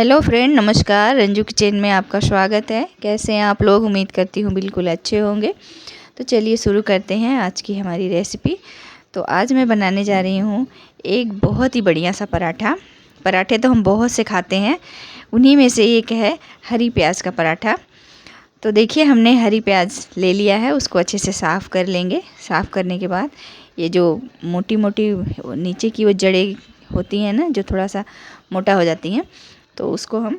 Hello friend, नमस्कार। Ranju kitchen में आपका स्वागत है। कैसे हैं आप लोग? उम्मीद करती हूँ बिल्कुल अच्छे होंगे। तो चलिए शुरू करते हैं आज की हमारी रेसिपी। तो आज मैं बनाने जा रही हूँ एक बहुत ही बढ़िया सा पराठा। पराठे तो हम बहुत से खाते हैं, उन्हीं में से एक है हरी प्याज का पराठा। तो देखिए, हमने हरी प्याज ले लिया है, उसको अच्छे से साफ़ कर लेंगे। साफ़ करने के बाद ये जो मोटी मोटी नीचे की वो जड़ें होती हैं ना, जो थोड़ा सा मोटा हो जाती हैं, तो उसको हम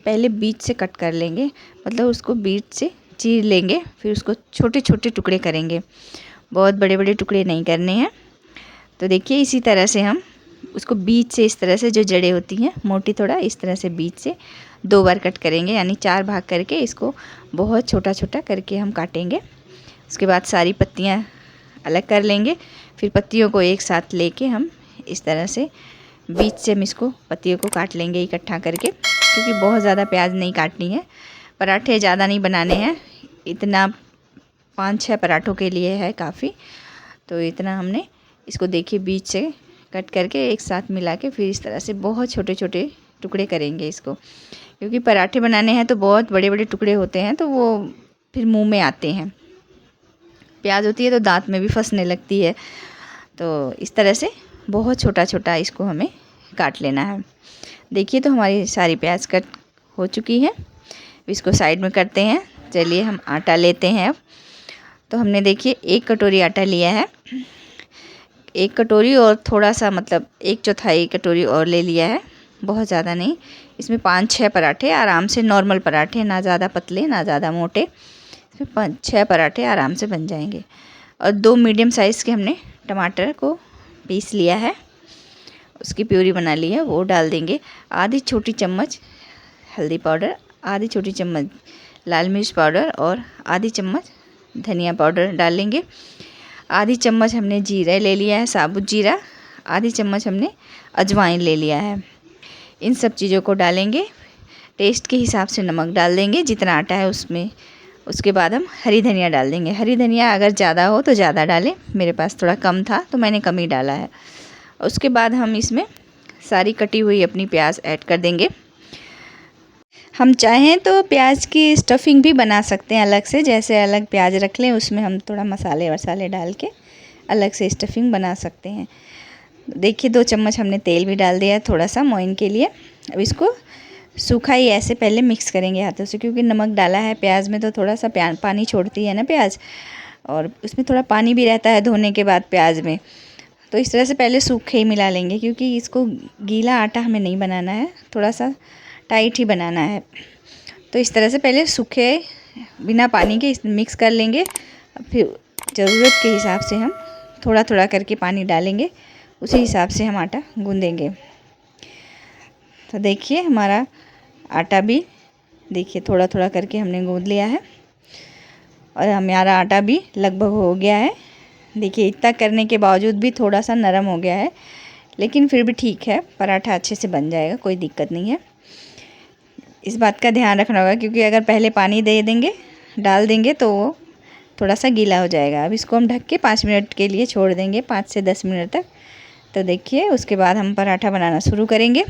पहले बीच से कट कर लेंगे। मतलब उसको बीच से चीर लेंगे, फिर उसको छोटे छोटे टुकड़े करेंगे। बहुत बड़े बड़े टुकड़े नहीं करने हैं। तो देखिए, इसी तरह से हम उसको बीच से, इस तरह से जो जड़ें होती हैं मोटी थोड़ा, इस तरह से बीच से 2 बार कट करेंगे, यानी 4 भाग करके इसको बहुत छोटा छोटा करके हम काटेंगे। उसके बाद सारी पत्तियाँ अलग कर लेंगे। फिर पत्तियों को एक साथ लेके हम इस तरह से बीच से हम इसको पत्तियों को काट लेंगे इकट्ठा करके, क्योंकि बहुत ज़्यादा प्याज नहीं काटनी है। पराठे ज़्यादा नहीं बनाने हैं, इतना 5-6 पराठों के लिए है काफ़ी। तो इतना हमने इसको देखिए बीच से कट करके एक साथ मिला के फिर इस तरह से बहुत छोटे छोटे टुकड़े करेंगे इसको, क्योंकि पराठे बनाने हैं तो बहुत बड़े बड़े टुकड़े होते हैं, तो वो फिर मुँह में आते हैं। प्याज होती है तो दांत में भी फंसने लगती है। तो इस तरह से बहुत छोटा छोटा इसको हमें काट लेना है। देखिए, तो हमारी सारी प्याज कट हो चुकी है। इसको साइड में करते हैं। चलिए, हम आटा लेते हैं अब। तो हमने देखिए 1 कटोरी आटा लिया है। 1 कटोरी और थोड़ा सा, मतलब 1/4 कटोरी और ले लिया है, बहुत ज़्यादा नहीं। इसमें 5-6 पराठे आराम से, नॉर्मल पराठे, ना ज़्यादा पतले ना ज़्यादा मोटे, इसमें 5-6 पराठे आराम से बन जाएंगे। और 2 मीडियम साइज़ के हमने टमाटर को पीस लिया है, उसकी प्यूरी बना ली है, वो डाल देंगे। आधी छोटी चम्मच हल्दी पाउडर, आधी छोटी चम्मच लाल मिर्च पाउडर और आधी चम्मच धनिया पाउडर डाल लेंगे। आधी चम्मच हमने जीरा ले लिया है, साबुत जीरा। आधी चम्मच हमने अजवाइन ले लिया है। इन सब चीज़ों को डालेंगे। टेस्ट के हिसाब से नमक डाल देंगे, जितना आटा है उसमें। उसके बाद हम हरी धनिया डाल देंगे। हरी धनिया अगर ज़्यादा हो तो ज़्यादा डालें, मेरे पास थोड़ा कम था तो मैंने कम ही डाला है। उसके बाद हम इसमें सारी कटी हुई अपनी प्याज ऐड कर देंगे। हम चाहें तो प्याज की स्टफिंग भी बना सकते हैं अलग से, जैसे अलग प्याज रख लें, उसमें हम थोड़ा मसाले वसाले डाल के अलग से स्टफिंग बना सकते हैं। देखिए, 2 चम्मच हमने तेल भी डाल दिया है, थोड़ा सा मोइन के लिए। अब इसको सूखा ही ऐसे पहले मिक्स करेंगे हाथों से, क्योंकि नमक डाला है प्याज में तो थोड़ा सा पानी छोड़ती है ना प्याज, और उसमें थोड़ा पानी भी रहता है धोने के बाद प्याज में। तो इस तरह से पहले सूखे ही मिला लेंगे, क्योंकि इसको गीला आटा हमें नहीं बनाना है, थोड़ा सा टाइट ही बनाना है। तो इस तरह से पहले सूखे बिना पानी के मिक्स कर लेंगे। फिर ज़रूरत के हिसाब से हम थोड़ा थोड़ा करके पानी डालेंगे, उसी हिसाब से हम आटा गूँधेंगे। तो देखिए, हमारा आटा भी देखिए थोड़ा थोड़ा करके हमने गूँध लिया है, और हमारा आटा भी लगभग हो गया है। देखिए, इतना करने के बावजूद भी थोड़ा सा नरम हो गया है, लेकिन फिर भी ठीक है, पराठा अच्छे से बन जाएगा, कोई दिक्कत नहीं है। इस बात का ध्यान रखना होगा, क्योंकि अगर पहले पानी दे देंगे, डाल देंगे, तो वो थोड़ा सा गीला हो जाएगा। अब इसको हम ढक के 5 मिनट के लिए छोड़ देंगे, 5 से 10 मिनट तक। तो देखिए, उसके बाद हम पराठा बनाना शुरू करेंगे।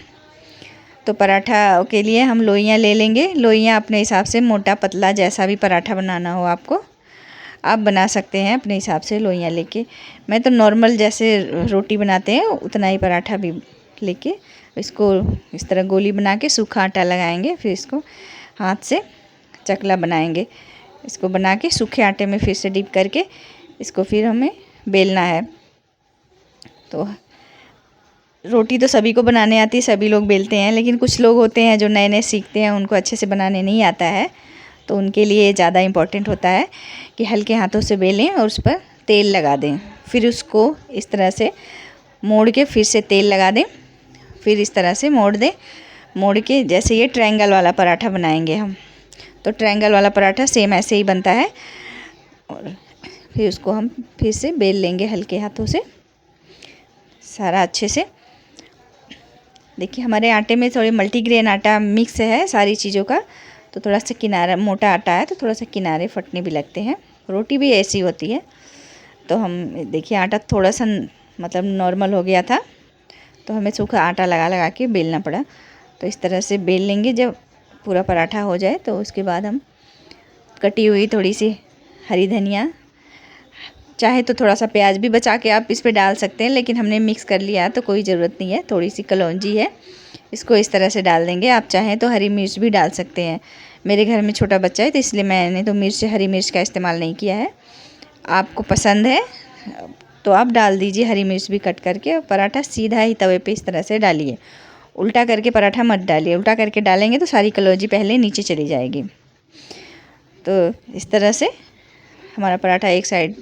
तो पराठा के लिए हम लोइयाँ ले लेंगे। लोइयाँ अपने हिसाब से, मोटा पतला जैसा भी पराठा बनाना हो आपको, आप बना सकते हैं अपने हिसाब से लोइयाँ लेके। मैं तो नॉर्मल जैसे रोटी बनाते हैं उतना ही पराठा भी लेके इसको इस तरह गोली बना के सूखा आटा लगाएंगे, फिर इसको हाथ से चकला बनाएंगे। इसको बना के सूखे आटे में फिर से डिप करके इसको फिर हमें बेलना है। तो रोटी तो सभी को बनाने आती है, सभी लोग बेलते हैं, लेकिन कुछ लोग होते हैं जो नए नए सीखते हैं, उनको अच्छे से बनाने नहीं आता है, तो उनके लिए ज़्यादा इम्पोर्टेंट होता है कि हल्के हाथों से बेलें और उस पर तेल लगा दें। फिर उसको इस तरह से मोड़ के फिर से तेल लगा दें, फिर इस तरह से मोड़ दें। मोड़ के जैसे ये ट्रायंगल वाला पराठा बनाएंगे हम, तो ट्रायंगल वाला पराठा सेम ऐसे ही बनता है। और फिर उसको हम फिर से बेल लेंगे हल्के हाथों से सारा अच्छे से। देखिए, हमारे आटे में थोड़ी मल्टीग्रेन आटा मिक्स है सारी चीज़ों का, तो थोड़ा सा किनारा मोटा आटा है, तो थोड़ा सा किनारे फटने भी लगते हैं। रोटी भी ऐसी होती है। तो हम देखिए, आटा थोड़ा सा मतलब नॉर्मल हो गया था, तो हमें सूखा आटा लगा लगा के बेलना पड़ा। तो इस तरह से बेल लेंगे। जब पूरा पराठा हो जाए तो उसके बाद हम कटी हुई थोड़ी सी हरी धनिया, चाहे तो थोड़ा सा प्याज भी बचा के आप इस पे डाल सकते हैं, लेकिन हमने मिक्स कर लिया तो कोई ज़रूरत नहीं है। थोड़ी सी कलौंजी है, इसको इस तरह से डाल देंगे। आप चाहें तो हरी मिर्च भी डाल सकते हैं। मेरे घर में छोटा बच्चा है तो इसलिए मैंने तो हरी मिर्च का इस्तेमाल नहीं किया है। आपको पसंद है तो आप डाल दीजिए हरी मिर्च भी कट करके। पराठा सीधा ही तवे पे इस तरह से डालिए, उल्टा करके पराठा मत डालिए। उल्टा करके डालेंगे तो सारी कलौंजी पहले नीचे चली जाएगी। तो इस तरह से हमारा पराठा एक साइड,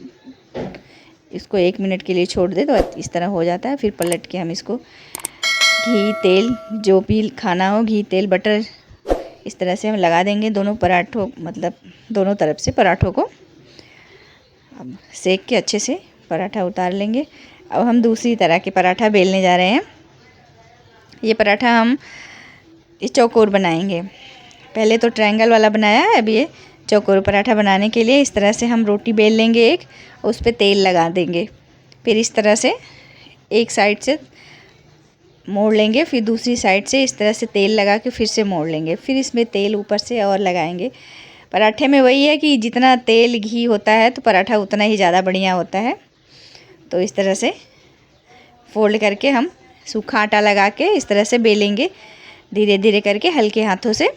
इसको 1 मिनट के लिए छोड़ दे तो इस तरह हो जाता है। फिर पलट के हम इसको घी तेल जो भी खाना हो, घी तेल बटर, इस तरह से हम लगा देंगे दोनों पराठों, मतलब दोनों तरफ से पराठों को। अब सेक के अच्छे से पराठा उतार लेंगे। अब हम दूसरी तरह के पराठा बेलने जा रहे हैं। ये पराठा हम इस चौकोर बनाएंगे। पहले तो ट्रायंगल वाला बनाया है, अब ये चौकोर पराठा बनाने के लिए इस तरह से हम रोटी बेल लेंगे एक, उस पर तेल लगा देंगे। फिर इस तरह से एक साइड से मोड़ लेंगे, फिर दूसरी साइड से इस तरह से तेल लगा के फिर से मोड़ लेंगे। फिर इसमें तेल ऊपर से और लगाएंगे। पराठे में वही है कि जितना तेल घी होता है तो पराठा उतना ही ज़्यादा बढ़िया होता है। तो इस तरह से फोल्ड करके हम सूखा आटा लगा के इस तरह से बेलेंगे, धीरे धीरे करके हल्के हाथों से।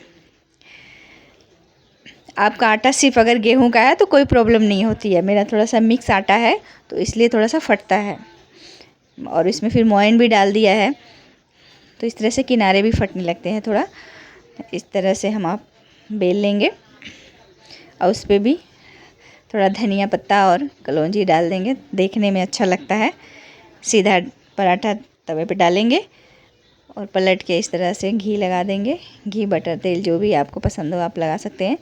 आपका आटा सिर्फ अगर गेहूं का है तो कोई प्रॉब्लम नहीं होती है। मेरा थोड़ा सा मिक्स आटा है तो इसलिए थोड़ा सा फटता है, और इसमें फिर मोइन भी डाल दिया है तो इस तरह से किनारे भी फटने लगते हैं थोड़ा। इस तरह से हम आप बेल लेंगे और उस पर भी थोड़ा धनिया पत्ता और कलौंजी डाल देंगे, देखने में अच्छा लगता है। सीधा पराठा तवे पे डालेंगे और पलट के इस तरह से घी लगा देंगे। घी बटर तेल जो भी आपको पसंद हो आप लगा सकते हैं।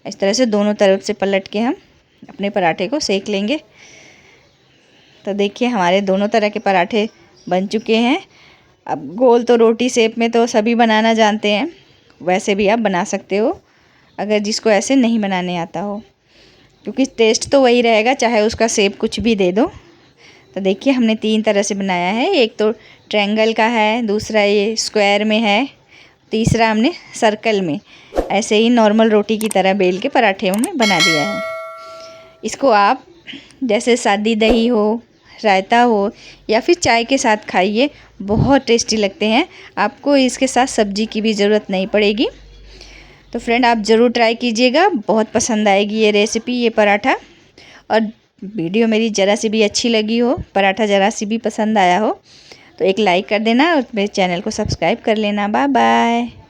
इस तरह से दोनों तरफ से पलट के हम अपने पराठे को सेक लेंगे। तो देखिए हमारे दोनों तरह के पराठे बन चुके हैं। अब गोल तो रोटी शेप में तो सभी बनाना जानते हैं, वैसे भी आप बना सकते हो अगर जिसको ऐसे नहीं बनाने आता हो, क्योंकि टेस्ट तो वही रहेगा चाहे उसका शेप कुछ भी दे दो। तो देखिए हमने 3 तरह से बनाया है। एक तो ट्रायंगल का है, दूसरा ये स्क्वायर में है, तीसरा हमने सर्कल में ऐसे ही नॉर्मल रोटी की तरह बेल के पराठे में बना दिया है। इसको आप जैसे सादी दही हो, रायता हो या फिर चाय के साथ खाइए, बहुत टेस्टी लगते हैं। आपको इसके साथ सब्जी की भी ज़रूरत नहीं पड़ेगी। तो फ्रेंड आप ज़रूर ट्राई कीजिएगा, बहुत पसंद आएगी ये रेसिपी, ये पराठा। और वीडियो मेरी ज़रा सी भी अच्छी लगी हो, पराठा ज़रा सी भी पसंद आया हो तो एक लाइक कर देना और मेरे चैनल को सब्सक्राइब कर लेना। Bye bye.